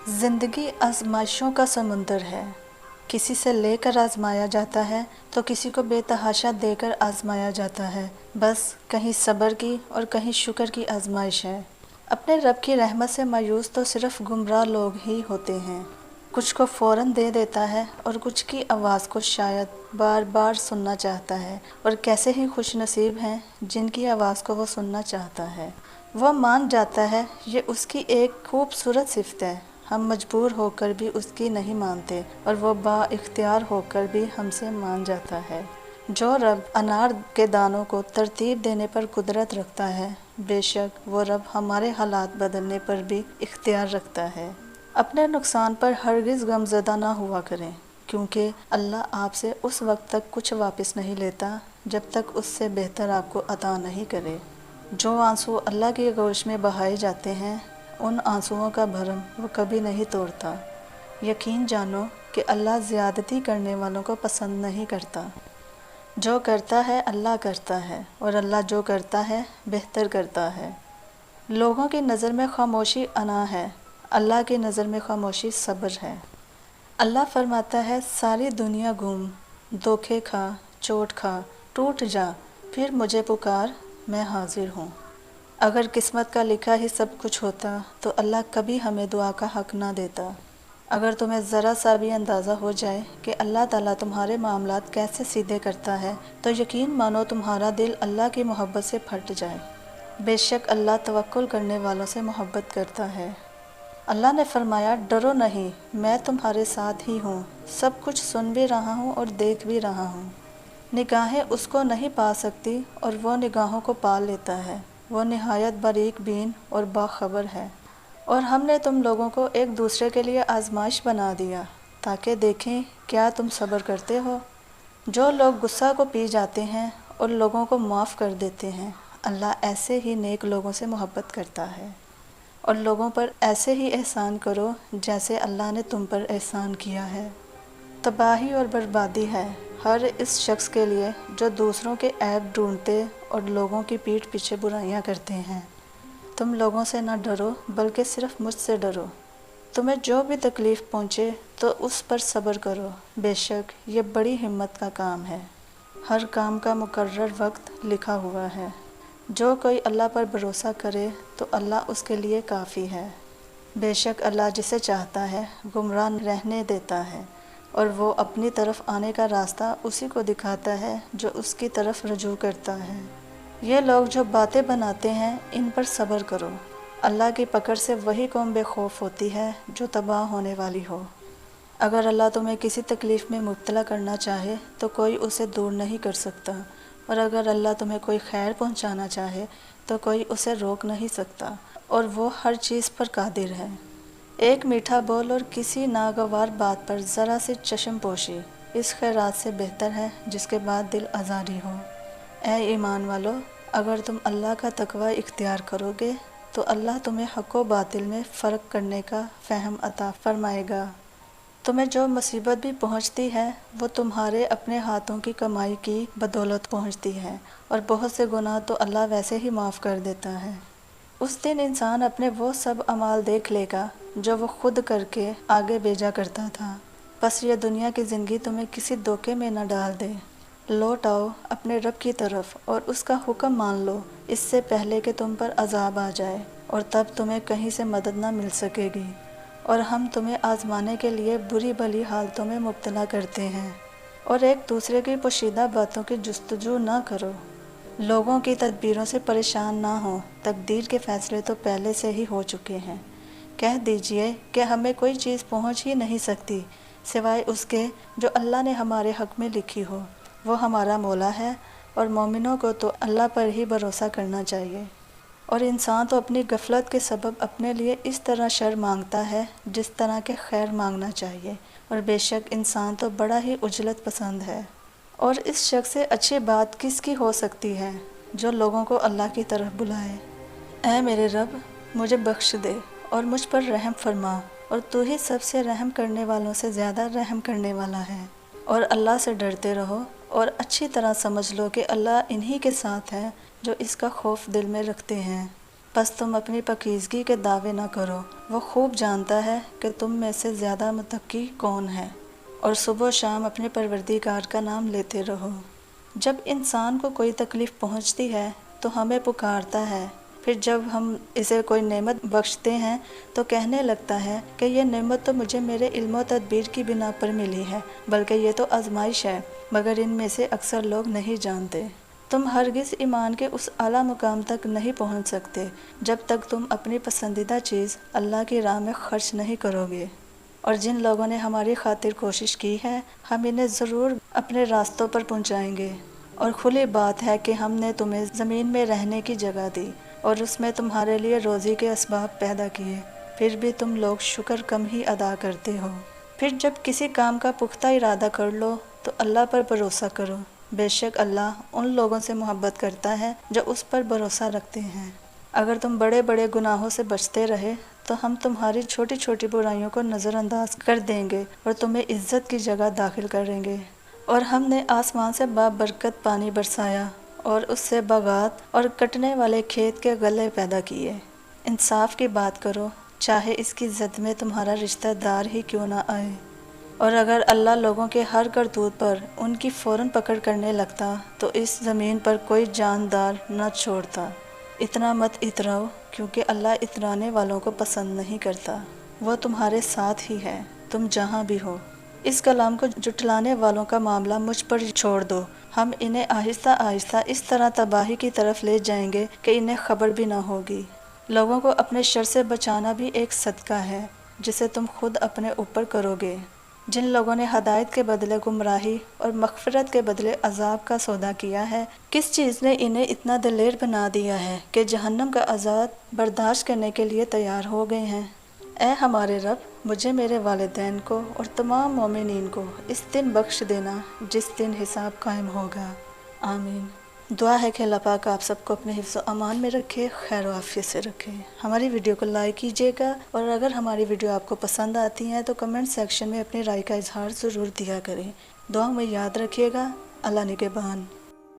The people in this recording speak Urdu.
زندگی آزمائشوں کا سمندر ہے۔ کسی سے لے کر آزمایا جاتا ہے تو کسی کو بے تحاشا دے کر آزمایا جاتا ہے۔ بس کہیں صبر کی اور کہیں شکر کی آزمائش ہے۔ اپنے رب کی رحمت سے مایوس تو صرف گمراہ لوگ ہی ہوتے ہیں۔ کچھ کو فوراً دے دیتا ہے اور کچھ کی آواز کو شاید بار بار سننا چاہتا ہے، اور کیسے ہی خوش نصیب ہیں جن کی آواز کو وہ سننا چاہتا ہے۔ وہ مان جاتا ہے، یہ اس کی ایک خوبصورت صفت ہے۔ ہم مجبور ہو کر بھی اس کی نہیں مانتے، اور وہ با اختیار ہو کر بھی ہم سے مان جاتا ہے۔ جو رب انار کے دانوں کو ترتیب دینے پر قدرت رکھتا ہے، بے شک وہ رب ہمارے حالات بدلنے پر بھی اختیار رکھتا ہے۔ اپنے نقصان پر ہرگز غمزدہ نہ ہوا کریں، کیونکہ اللہ آپ سے اس وقت تک کچھ واپس نہیں لیتا جب تک اس سے بہتر آپ کو عطا نہیں کرے۔ جو آنسو اللہ کی آغوش میں بہائے جاتے ہیں، ان آنسوؤں کا بھرم وہ کبھی نہیں توڑتا۔ یقین جانو کہ اللہ زیادتی کرنے والوں کو پسند نہیں کرتا۔ جو کرتا ہے اللہ کرتا ہے، اور اللہ جو کرتا ہے بہتر کرتا ہے۔ لوگوں کی نظر میں خاموشی انا ہے، اللہ کی نظر میں خاموشی صبر ہے۔ اللہ فرماتا ہے، ساری دنیا گھوم، دھوکے کھا، چوٹ کھا، ٹوٹ جا، پھر مجھے پکار، میں حاضر ہوں۔ اگر قسمت کا لکھا ہی سب کچھ ہوتا تو اللہ کبھی ہمیں دعا کا حق نہ دیتا۔ اگر تمہیں ذرا سا بھی اندازہ ہو جائے کہ اللہ تعالیٰ تمہارے معاملات کیسے سیدھے کرتا ہے، تو یقین مانو تمہارا دل اللہ کی محبت سے پھٹ جائے۔ بے شک اللہ توکل کرنے والوں سے محبت کرتا ہے۔ اللہ نے فرمایا، ڈرو نہیں، میں تمہارے ساتھ ہی ہوں، سب کچھ سن بھی رہا ہوں اور دیکھ بھی رہا ہوں۔ نگاہیں اس کو نہیں پا سکتی اور وہ نگاہوں کو پا لیتا ہے۔ وہ نہایت باریک بین اور باخبر ہے۔ اور ہم نے تم لوگوں کو ایک دوسرے کے لیے آزمائش بنا دیا تاکہ دیکھیں کیا تم صبر کرتے ہو۔ جو لوگ غصہ کو پی جاتے ہیں اور لوگوں کو معاف کر دیتے ہیں، اللہ ایسے ہی نیک لوگوں سے محبت کرتا ہے۔ اور لوگوں پر ایسے ہی احسان کرو جیسے اللہ نے تم پر احسان کیا ہے۔ تباہی اور بربادی ہے ہر اس شخص کے لیے جو دوسروں کے عیب ڈھونڈتے اور لوگوں کی پیٹھ پیچھے برائیاں کرتے ہیں۔ تم لوگوں سے نہ ڈرو بلکہ صرف مجھ سے ڈرو۔ تمہیں جو بھی تکلیف پہنچے تو اس پر صبر کرو، بے شک یہ بڑی ہمت کا کام ہے۔ ہر کام کا مقرر وقت لکھا ہوا ہے۔ جو کوئی اللہ پر بھروسہ کرے تو اللہ اس کے لیے کافی ہے۔ بے شک اللہ جسے چاہتا ہے گمراہ رہنے دیتا ہے، اور وہ اپنی طرف آنے کا راستہ اسی کو دکھاتا ہے جو اس کی طرف رجوع کرتا ہے۔ یہ لوگ جو باتیں بناتے ہیں ان پر صبر کرو۔ اللہ کی پکڑ سے وہی قوم بے خوف ہوتی ہے جو تباہ ہونے والی ہو۔ اگر اللہ تمہیں کسی تکلیف میں مبتلا کرنا چاہے تو کوئی اسے دور نہیں کر سکتا، اور اگر اللہ تمہیں کوئی خیر پہنچانا چاہے تو کوئی اسے روک نہیں سکتا، اور وہ ہر چیز پر قادر ہے۔ ایک میٹھا بول اور کسی ناگوار بات پر ذرا سی چشم پوشی اس خیرات سے بہتر ہے جس کے بعد دل آزاری ہو۔ اے ایمان والو، اگر تم اللہ کا تقوی اختیار کرو گے تو اللہ تمہیں حق و باطل میں فرق کرنے کا فہم عطا فرمائے گا۔ تمہیں جو مصیبت بھی پہنچتی ہے وہ تمہارے اپنے ہاتھوں کی کمائی کی بدولت پہنچتی ہے، اور بہت سے گناہ تو اللہ ویسے ہی معاف کر دیتا ہے۔ اس دن انسان اپنے وہ سب اعمال دیکھ لے گا جو وہ خود کر کے آگے بھیجا کرتا تھا۔ بس یہ دنیا کی زندگی تمہیں کسی دھوکے میں نہ ڈال دے۔ لوٹ آؤ اپنے رب کی طرف اور اس کا حکم مان لو، اس سے پہلے کہ تم پر عذاب آ جائے اور تب تمہیں کہیں سے مدد نہ مل سکے گی، اور ہم تمہیں آزمانے کے لیے بری بھلی حالتوں میں مبتلا کرتے ہیں، اور ایک دوسرے کی پوشیدہ باتوں کی جستجو نہ کرو۔ لوگوں کی تدبیروں سے پریشان نہ ہو، تقدیر کے فیصلے تو پہلے سے ہی ہو چکے ہیں۔ کہہ دیجئے کہ ہمیں کوئی چیز پہنچ ہی نہیں سکتی سوائے اس کے جو اللہ نے ہمارے حق میں لکھی ہو۔ وہ ہمارا مولا ہے، اور مومنوں کو تو اللہ پر ہی بھروسہ کرنا چاہیے۔ اور انسان تو اپنی غفلت کے سبب اپنے لیے اس طرح شر مانگتا ہے جس طرح کے خیر مانگنا چاہیے، اور بے شک انسان تو بڑا ہی عجلت پسند ہے۔ اور اس شخص سے اچھی بات کس کی ہو سکتی ہے جو لوگوں کو اللہ کی طرف بلائے۔ اے میرے رب، مجھے بخش دے اور مجھ پر رحم فرما، اور تو ہی سب سے رحم کرنے والوں سے زیادہ رحم کرنے والا ہے۔ اور اللہ سے ڈرتے رہو اور اچھی طرح سمجھ لو کہ اللہ انہی کے ساتھ ہے جو اس کا خوف دل میں رکھتے ہیں۔ بس تم اپنی پاکیزگی کے دعوے نہ کرو، وہ خوب جانتا ہے کہ تم میں سے زیادہ متقی کون ہے، اور صبح و شام اپنے پروردگار کا نام لیتے رہو۔ جب انسان کو کوئی تکلیف پہنچتی ہے تو ہمیں پکارتا ہے، پھر جب ہم اسے کوئی نعمت بخشتے ہیں تو کہنے لگتا ہے کہ یہ نعمت تو مجھے میرے علم و تدبیر کی بنا پر ملی ہے، بلکہ یہ تو آزمائش ہے، مگر ان میں سے اکثر لوگ نہیں جانتے۔ تم ہرگز ایمان کے اس اعلیٰ مقام تک نہیں پہنچ سکتے جب تک تم اپنی پسندیدہ چیز اللہ کی راہ میں خرچ نہیں کرو گے، اور جن لوگوں نے ہماری خاطر کوشش کی ہے ہم انہیں ضرور اپنے راستوں پر پہنچائیں گے۔ اور کھلی بات ہے کہ ہم نے تمہیں زمین میں رہنے کی جگہ دی اور اس میں تمہارے لیے روزی کے اسباب پیدا کیے، پھر بھی تم لوگ شکر کم ہی ادا کرتے ہو۔ پھر جب کسی کام کا پختہ ارادہ کر لو تو اللہ پر بھروسہ کرو، بے شک اللہ ان لوگوں سے محبت کرتا ہے جو اس پر بھروسہ رکھتے ہیں۔ اگر تم بڑے بڑے گناہوں سے بچتے رہے تو ہم تمہاری چھوٹی چھوٹی برائیوں کو نظر انداز کر دیں گے اور تمہیں عزت کی جگہ داخل کریں گے۔ اور ہم نے آسمان سے بابرکت پانی برسایا اور اس سے باغات اور کٹنے والے کھیت کے غلے پیدا کیے۔ انصاف کی بات کرو، چاہے اس کی زد میں تمہارا رشتہ دار ہی کیوں نہ آئے۔ اور اگر اللہ لوگوں کے ہر کرتوت پر ان کی فوراً پکڑ کرنے لگتا تو اس زمین پر کوئی جاندار نہ چھوڑتا۔ اتنا مت اتراؤ، کیونکہ اللہ اترانے والوں کو پسند نہیں کرتا۔ وہ تمہارے ساتھ ہی ہے، تم جہاں بھی ہو۔ اس کلام کو جھٹلانے والوں کا معاملہ مجھ پر چھوڑ دو، ہم انہیں آہستہ آہستہ اس طرح تباہی کی طرف لے جائیں گے کہ انہیں خبر بھی نہ ہوگی۔ لوگوں کو اپنے شر سے بچانا بھی ایک صدقہ ہے جسے تم خود اپنے اوپر کرو گے۔ جن لوگوں نے ہدایت کے بدلے گمراہی اور مغفرت کے بدلے عذاب کا سودا کیا ہے، کس چیز نے انہیں اتنا دلیر بنا دیا ہے کہ جہنم کا عذاب برداشت کرنے کے لیے تیار ہو گئے ہیں۔ اے ہمارے رب، مجھے، میرے والدین کو اور تمام مومنین کو اس دن بخش دینا جس دن حساب قائم ہوگا۔ آمین۔ دعا ہے کہ اللہ پاک آپ سب کو اپنے حفظ و امان میں رکھے، خیر و عافیت سے رکھے۔ ہماری ویڈیو کو لائک کیجیے گا، اور اگر ہماری ویڈیو آپ کو پسند آتی ہیں تو کمنٹ سیکشن میں اپنی رائے کا اظہار ضرور دیا کریں۔ دعاؤں میں یاد رکھیے گا۔ اللہ نگہبان۔